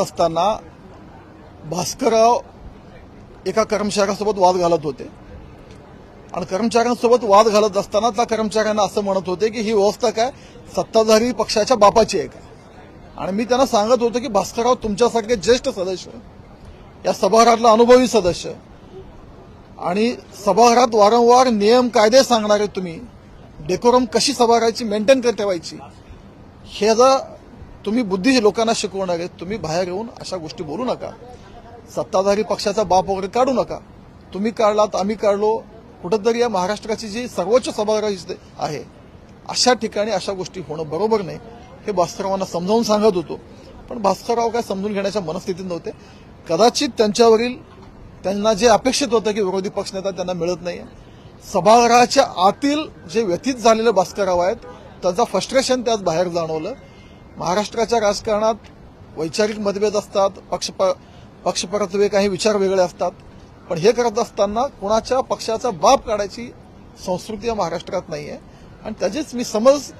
असताना भास्करराव एका कर्मचाऱ्यासोबत वाद घालत होते आणि कर्मचाऱ्यांसोबत वाद घालत असताना त्या कर्मचाऱ्यांना असं म्हणत होते की ही व्यवस्था काय सत्ताधारी पक्षाच्या बापाची आहे का। आणि मी त्यांना सांगत होतो की भास्करराव तुमच्यासारखे ज्येष्ठ सदस्य, या सभागृहातला अनुभवी सदस्य आणि सभागृहात वारंवार नियम कायदे सांगणारे तुम्ही, डेकोरम कशी सभागृहाची मेंटेन ठेवायची हे जर तुम्ही बुद्धी लोकांना शिकवणार आहेत, तुम्ही बाहेर येऊन अशा गोष्टी बोलू नका। सत्ताधारी पक्षाचा बाप वगैरे काढू नका। तुम्ही काढलात, आम्ही काढलो, कुठंतरी या महाराष्ट्राची जी सर्वोच्च सभागृह आहे अशा ठिकाणी अशा गोष्टी होणं बरोबर नाही हे भास्कररावांना समजावून सांगत होतो। पण भास्करराव काय समजून घेण्याच्या मनस्थितीत नव्हते। कदाचित त्यांना जे अपेक्षित होतं की विरोधी पक्षनेता त्यांना मिळत नाही। सभागृहाच्या आतील जे व्यथित झालेले भास्करराव आहेत त्यांचा फ्रस्ट्रेशन त्यात बाहेर जाणवलं। महाराष्ट्राच्या राजकारणात वैचारिक मतभेद असतात, पक्षपरत्वे काही विचार वेगळे असतात, पण हे करत असताना कोणाच्या पक्षाचा बाप काढायची संस्कृती या महाराष्ट्रात नाहीये आणि त्याचीच मी समज